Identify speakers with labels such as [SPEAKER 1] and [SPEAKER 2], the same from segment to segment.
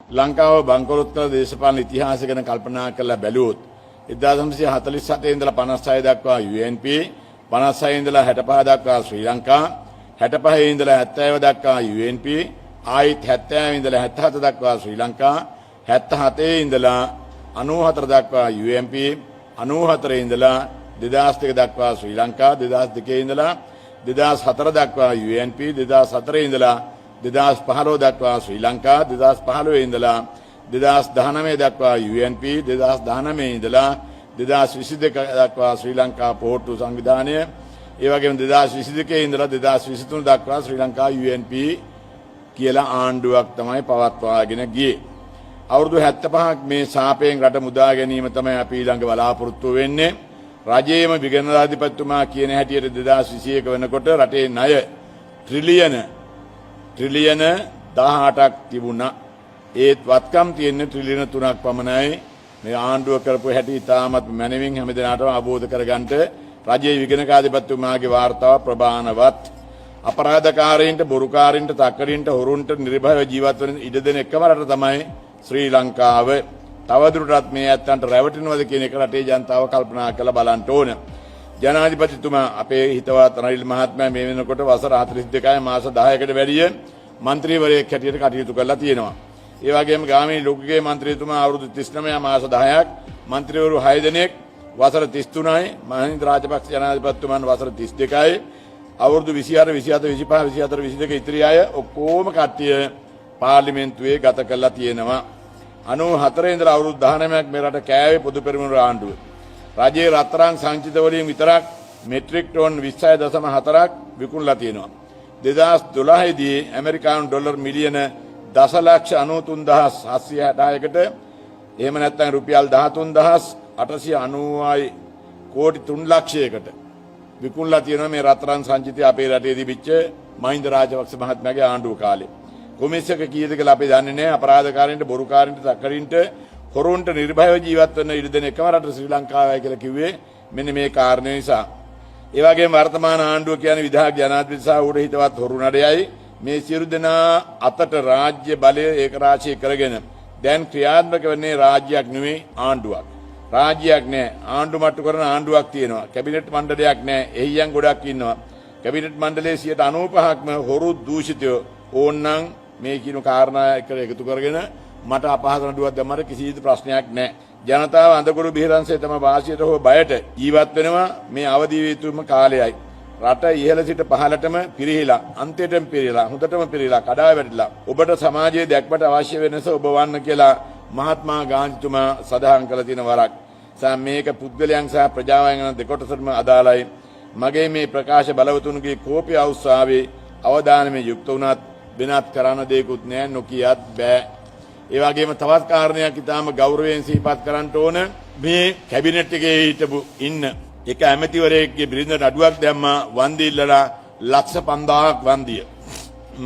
[SPEAKER 1] ලංකාව බංකොලොත් කළ දේශපාලන ඉතිහාසය ගැන කල්පනා කරලා බැලුවොත් 1947 ඉඳලා 56 දක්වා UNP, 56 ඉඳලා 65 දක්වා ශ්‍රී ලංකා, 65 ඉඳලා 70 දක්වා UNP, ආයිත් 70 ඉඳලා 77 දක්වා ශ්‍රී ලංකා, 77 ඉඳලා 94 දක්වා UNP, 94 ඉඳලා 2002 දක්වා ශ්‍රී ලංකා, 2002 ඉඳලා 2004 දක්වා UNP, 2004 ඉඳලා 2015 දක්වා ශ්‍රී ලංකා, 2015 ඉඳලා 2019 දක්වා UNP, 2019 ඉඳලා 2022 දක්වා ශ්‍රී ලංකා පොහොට්ටු සංවිධානය, ඒ වගේම 2022 ඉඳලා 2023 දක්වා ශ්‍රී ලංකා UNP කියලා ආණ්ඩුවක් තමයි පවත්වාගෙන ගියේ. අවුරුදු 75ක් මේ ශාපයෙන් රට මුදා ගැනීම තමයි අපි ළඟ බලාපොරොත්තු වෙන්නේ. රජයේම විගණනාධිපතිතුමා කියන හැටියට 2021 වෙනකොට රටේ ණය ට්‍රිලියන 18ක් තිබුණා. ඒත් වත්කම් තියෙන්නේ ට්‍රිලියන 3ක් පමණයි. මේ ආණ්ඩුව කරපු හැටි තාමත් මැනවින් හැමදෙනාටම අවබෝධ කරගන්නට රජයේ විගණනාධිපතිතුමාගේ වාර්තාව ප්‍රබානවත්. අපරාධකාරීන්ට, බොරුකාරීන්ට, තක්කඩින්ට, හොරුන්ට නිර්භයව ජීවත් වෙන ඉඩ දෙන එකම රට තමයි ශ්‍රී ලංකාව. තවදුරටත් මේ ඇත්තන්ට රැවටෙනවද කියන එක රටේ ජනතාව කල්පනා කරලා බලන්න ඕන. ජනාධිපතිතුමා අපේ හිතවත් රනිල් මහත්මයා මේ වෙනකොට වසර 42යි මාස 10කට වැඩිය മന്ത്രിවරයෙක් හැටියට කටයුතු කරලා තියෙනවා. ඒ වගේම ගාමිණී ලොකුගේ മന്ത്രിතුමා අවුරුදු 39 මාස 10ක්, മന്ത്രിවරු 6 දෙනෙක් වසර 33යි, මහින්ද රාජපක්ෂ ජනාධිපතිතුමන් වසර 32යි, අවුරුදු 24 27 25 24 22 ඉතිරි අය ඔක්කොම කට්ටිය පාර්ලිමේන්තුවේ ගත කරලා තියෙනවා. 94 ඉඳලා අවුරුදු 19ක් මේ රට කෑවේ පොදු පෙරමුණු ආණ්ඩුව. රජයේ රත්තරන් සංචිත වලින් විතරක් මෙට්‍රික් टन 20.4ක් විකුණලා තියෙනවා. 2012 දී ඇමරිකානු ඩොලර් මිලියන 10,93,760කට එහෙම නැත්නම් රුපියල් 13,890යි කෝටි 3 ලක්ෂයකට විකුණලා තියෙනවා මේ රත්තරන් සංචිතය අපේ රටේ තිබිච්ච මහින්ද රාජපක්ෂ මහත්මයාගේ ආණ්ඩුව කාලේ. කොමිසක කීයද කියලා අපි දන්නේ නැහැ. අපරාධකාරීන්ට, බොරුකාරීන්ට, තක්කඩින්ට, හොරුන්ට නිර්භයව ජීවත් වෙන්න ඉඩ දෙන එකම රට ශ්‍රී ලංකාවයි කියලා කිව්වේ මෙන්න මේ කාරණේ නිසා. ඒ වගේම වර්තමාන ආණ්ඩුව කියන්නේ විධායක ජනාධිපති සහ ඌට හිතවත් හොරු නඩයයි. මේ සියලු දෙනා අතට රාජ්‍ය බලය ඒකරාශී කරගෙන දැන් ක්‍රියාත්මක වෙන්නේ රාජ්‍යයක් නෙවෙයි ආණ්ඩුවක්. රාජ්‍යයක් නෑ. ආණ්ඩු මට්ටු කරන ආණ්ඩුවක් තියෙනවා. කැබිනට් මණ්ඩලයක් නෑ. එහියන් ගොඩක් ඉන්නවා. කැබිනට් මණ්ඩලයේ 95%ක්ම හොරු දූෂිතයෝ. ඕන්නම් මේ කිනු කාරණා එක්ක එකතු කරගෙන මට අපහාස නඩුවක් දැම්මට කිසිදු ප්‍රශ්නයක් නැහැ. ජනතාව අඳගොළු බිහිරන්සේ තම වාසියට හෝ බයට ජීවත් වෙනවා මේ අවදි වීතුම කාලයයි. රට ඉහළ සිට පහළටම පිරිහිලා, අන්තිමටම පිරිහිලා, හොඳටම පිරිහිලා, කඩා වැටිලා. ඔබට සමාජයේ දැක්මට අවශ්‍ය වෙනස ඔබ වන්න කියලා මහත්මා ගාන්ධිතුමා සඳහන් කළ තියෙන වරක්. මේක පුද්ගලයන් සහ ප්‍රජාවන් යන දෙකොටසටම අදාළයි. මගේ මේ ප්‍රකාශ බලවතුන්ගේ කෝපය උත්සාහයේ අවධානයෙන් යුක්ත වුණත් වෙනත් කරන්න දෙයක්වත් නැහැ, නොකියත් බෑ. ඒ වගේම තවත් කාරණයක් ඉතාම ගෞරවයෙන් සිහිපත් කරන්න ඕන. මේ කැබිනට් එකේ හිටපු ඉන්න එක ඇමතිවරයෙක්ගේ බිරිඳට අඩුවක් දැම්මා වන්දි ඉල්ලලා ලක්ෂ 5000ක් වන්දිය.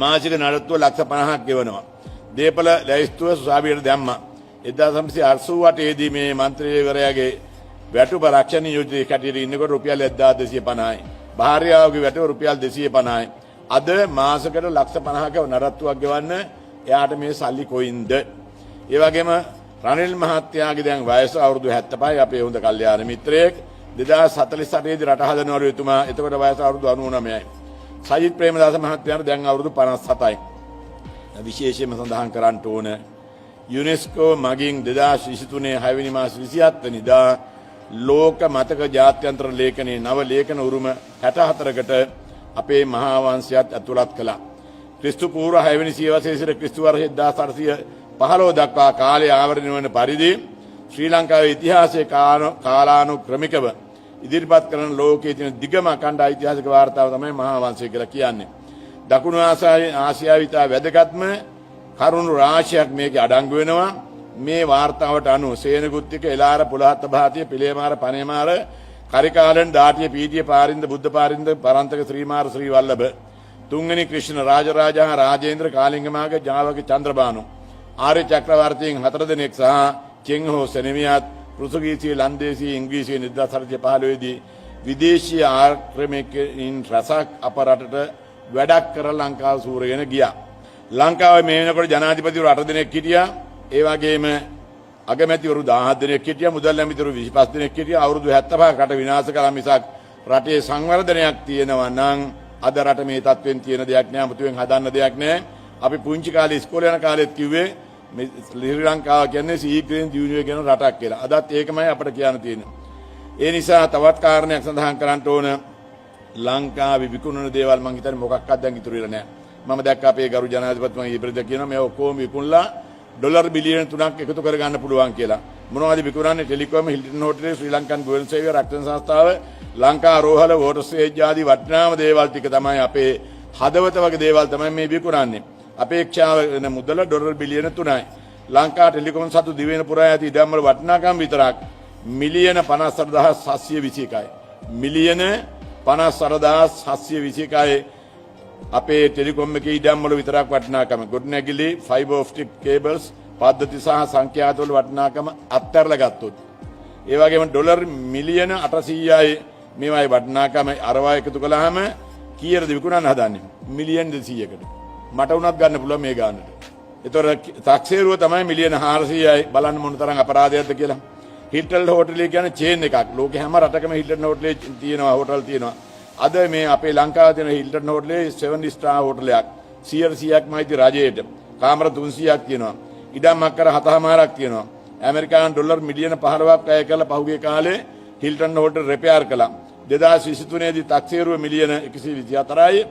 [SPEAKER 1] මාසික නඩත්තුව ලක්ෂ 50ක් ගෙවනවා. දීපල ලැයිස්තුව සුසාවියට දැම්මා. 1988 දී මේ മന്ത്രിවරයාගේ වැටුප රක්ෂණ නියෝජිතයෙක් හැටියට ඉන්නකොට රුපියල් 1250යි. භාර්යාවගේ වැටුප රුපියල් 250යි. අද මාසකට ලක්ෂ 50ක නඩත්තුවක් ගෙවන්න එයාට මේ සල්ලි කොයින්ද? ඒ වගේම රනිල් මහත්තයාගේ දැන් වයස අවුරුදු 75යි. අපේ හොඳ කල්යාණ මිත්‍රයෙක්. 2048 දී රට හදනවලු එතුමා. එතකොට වයස අවුරුදු 99යි. සජිත් ප්‍රේමදාස මහත්තයාට දැන් අවුරුදු 57යි. විශේෂයෙන්ම සඳහන් කරන්න ඕන යුනෙස්කෝ මගින් 2023 6 වෙනි මාස 27 වෙනිදා ලෝක මතක ජාත්‍යන්තර ලේඛනයේ නව ලේඛන උරුම 64කට අපේ මහා වංශයත් ඇතුළත් කළා. ක්‍රිස්තු පූර්ව 6 වෙනි සියවසේ සිට ක්‍රිස්තු වර්ෂ 1815 දක්වා කාලය ආවරණය වන පරිදි ශ්‍රී ලංකාවේ ඉතිහාසයේ කාලානුක්‍රමිකව ඉදිරිපත් කරන ලෝකයේ තියෙන දිගම අඛණ්ඩ ඓතිහාසික වාර්තාව තමයි මහා වංශය කියලා කියන්නේ. දකුණු ආසියාවේ ඉතා වැදගත්ම කරුණු රාශියක් මේකේ අඩංගු වෙනවා. මේ වාර්තාවට අනුව සේනගුත්තික, එලාර, පුලහත්ත භාතිය, පිළේමාර, පනේමාර, කරිකාලන්, දාටිය, පීටිය, පාරින්ද, බුද්ධ පාරින්ද, පරන්තක, ශ්‍රීමාර, ශ්‍රී වල්ලභ, තුන්වෙනි ක්‍රිෂ්ණ, රාජරාජා, රාජේන්ද්‍ර, කාලිංගමාග, ජාවක, චන්ද්‍රබානු, ආර්ය චක්‍රවර්තීන් 4 දෙනෙක් සහ චෙංහෝ සෙනෙවියත් පෘතුගීසි, ලන්දේසි, ඉංග්‍රීසි 1915 දී විදේශීය ආක්‍රමණයකින් රසක් අප රටට වැඩක් කර ලංකාව සූරගෙන ගියා. ලංකාවේ මේ වෙනකොට ජනාධිපතිවරු 8 දෙනෙක් හිටියා. ඒ වගේම අගමැතිවරු 17 දෙනෙක් හිටියා, මුදල් ඇමතිවරු 25 දෙනෙක් හිටියා. අවුරුදු 75කට රට විනාශ කළා මිසක් රටේ සංවර්ධනයක් තියෙනවා නම් අද රට මේ තත්වෙන් තියෙන දෙයක් නෑ, අමුතුවෙන් හදන්න දෙයක් නෑ. අපි පුංචි කාලේ ඉස්කෝලේ යන කාලෙත් කිව්වේ මේ ශ්‍රී ලංකාව කියන්නේ සීක්‍රෙන් දියුණුවේ කියන රටක් කියලා. අදත් ඒකමයි අපිට කියන්න තියෙන්නේ. ඒ නිසා තවත් කාරණයක් සඳහන් කරන්න ඕන. ලංකාවේ විකුණන දේවල් මං හිතන්නේ මොකක්වත් දැන් ඉතුරු වෙලා නෑ. මම දැක්ක අපේ ගරු ජනාධිපතිතුමා ඊපෙරේද කියනවා මේ ඔක්කොම විකුණලා ඩොලර් බිලියන 3ක් එකතු කරගන්න පුළුවන් කියලා. මොනවද විකුණන්නේ? ටෙලිකොම්, හිල්ටන් හෝටලේ, ශ්‍රී ලංකන් ගුවන් සේවය, රක්ෂණ සංස්ථාව, ලංකා රෝහල, වෝටර් ස්ටේජ් ආදී වටිනාම දේවල් ටික තමයි අපේ හදවත වගේ දේවල් තමයි මේ විකුණන්නේ. අපේක්ෂාව වෙන මුදල ඩොලර් බිලියන 3යි. ලංකා ටෙලිකොම් සතු දිවෙන පුරා ඇති ඉඩම් වල වටිනාකම් විතරක් මිලියන 54721යි. මිලියන 54721යි අපේ ටෙලිකොම් එකේ ඉඩම් වල විතරක් වටිනාකම. ගොඩනැගිලි, ෆයිබර් ඔප්ටික් කේබල්ස්, පද්ධති සහ සංඛ්‍යාත වල වටිනාකම අත්හැරලා ගත්තොත්. ඒ වගේම ඩොලර් මිලියන 800යි මේවායි වටිනාකම අරවා එකතු කළාම කීයටද විකුණන්න හදන්නේ? මිලියන් 200කට. මට උනත් ගන්න පුළුවන් මේ ගානට. ඒතකොට තාක්ෂේරුව තමයි මිලියන 400යි. බලන්න මොන තරම් අපරාධයක්ද කියලා. හිල්ටන් හෝටලේ කියන්නේ චේන් එකක්. ලෝකේ හැම රටකම හිල්ටන් හෝටලේ තියෙනවා, හෝටල් තියෙනවා. අද මේ අපේ ලංකාවේ තියෙන හිල්ටන් හෝටලේ 7 ස්ටාර් හෝටලයක් 100%ක්ම අයිති රජයට. කාමර 300ක් තියෙනවා. ඉඩම් අක්කර 7මාරක් තියෙනවා. ඇමරිකානු ඩොලර් මිලියන 15ක් වැය කරලා පහුගිය කාලේ හිල්ටන් හෝටල් රිපෙයාර් කළා. 2023 දී තාක්ෂේරුව මිලියන 124යි.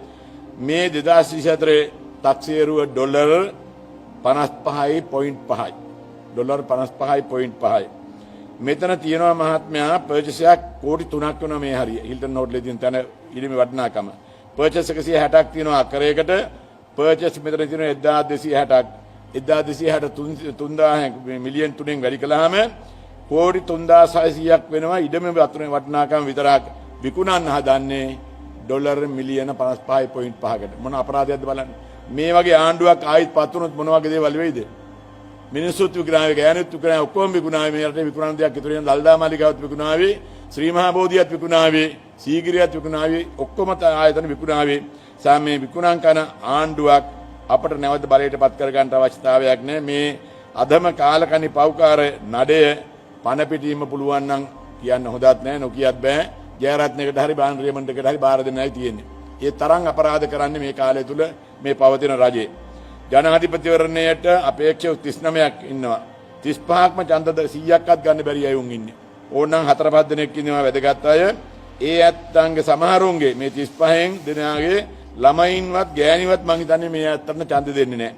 [SPEAKER 1] මේ 2024 තාක්ෂේරුව ඩොලර් 55.5යි. ඩොලර් 55.5යි. මෙතන තියෙනවා මහත්මයා පර්චේස් එකක් කෝටි 3ක් වෙනවා මේ හරිය. හිල්ටන් හෝටලේ තියෙන තැන ඉරිමේ වටිනාකම. පර්චේස් 160ක් තියෙනවා අකරයකට. පර්චේස් මෙතන තියෙනවා 1260ක්. 1263 මිලියන් 3න් වැඩි කළාම කෝටි 3600ක් වෙනවා. ඉඩමේ වටිනාකම විතරක් විකුණන්න හදන්නේ ඩොලර් මිලියන 55.5කට. මොන අපරාධයක්ද බලන්න. මේ වගේ ආණ්ඩුවක් ආයිත් පත් වුණොත් මොන වගේ දේවල් වෙයිද? මිනිස්සුත් විකුණාවේ, ගෑනුත් විකුණාවේ, ඔක්කොම විකුණාවේ. මේ රටේ විකුණන දෙයක් ඉතුරු වෙන දල්දා මාලිගාවත් විකුණාවේ, ශ්‍රී මහා බෝධියත් විකුණාවේ, සීගිරියත් විකුණාවේ, ඔක්කොම ආයතන විකුණාවේ. සාමේ විකුණන් කරන ආණ්ඩුවක් අපට නැවත බලයට පත් කර ගන්නට අවශ්‍යතාවයක් නැහැ. මේ අධම කාලකණි පව්කාර නඩය පණ පිටීම පුළුවන් නම් කියන්න හොදත් නැහැ, නොකියත් බෑ. ජයරත්නයකට හරි බාන් රේමන්ඩ්කට හරි බාර දෙන්නයි තියෙන්නේ. ඒ තරම් අපරාධ කරන්නේ මේ කාලය තුල මේ පවතින රජේ. ජනාධිපතිවරණයට අපේක්ෂක 39ක් ඉන්නවා. 35ක්ම ඡන්ද 100ක්වත් ගන්න බැරි අයුන් ඉන්නේ. ඕනනම් 4-5 දෙනෙක් ඉන්නවා වැදගත් අය. ඒ ඇත්තන්ගේ සමහරුන්ගේ මේ 35න් දෙනාගේ ළමයින්වත් ගෑණිවත් මං හිතන්නේ මේ ඇත්තට ඡන්ද දෙන්නේ නැහැ.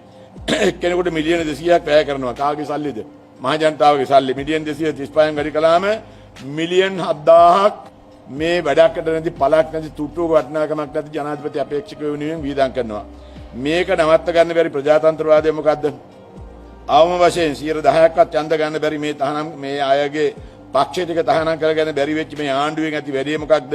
[SPEAKER 1] එක්කෙනෙකුට මිලියන 200ක් වැය කරනවා. කාගේ සල්ලිද? මහ ජනතාවගේ සල්ලි. මිලියන 235න් වැඩි කළාම මිලියන් 7000ක් මේ වැඩකට නැති පළක් නැති තුට්ටුව වටිනාකමක් නැති ජනාධිපති අපේක්ෂක වෙනුවෙන් වීදම් කරනවා. මේක නවත්ත ගන්න බැරි ප්‍රජාතන්ත්‍රවාදය මොකද්ද? අවම වශයෙන් 10%ක්වත් ඡන්ද ගන්න බැරි මේ තහනම් මේ අයගේ පක්ෂ ටික තහනම් කරගෙන බැරි වෙච්ච මේ ආණ්ඩුවෙන් ඇති වැඩේ මොකක්ද?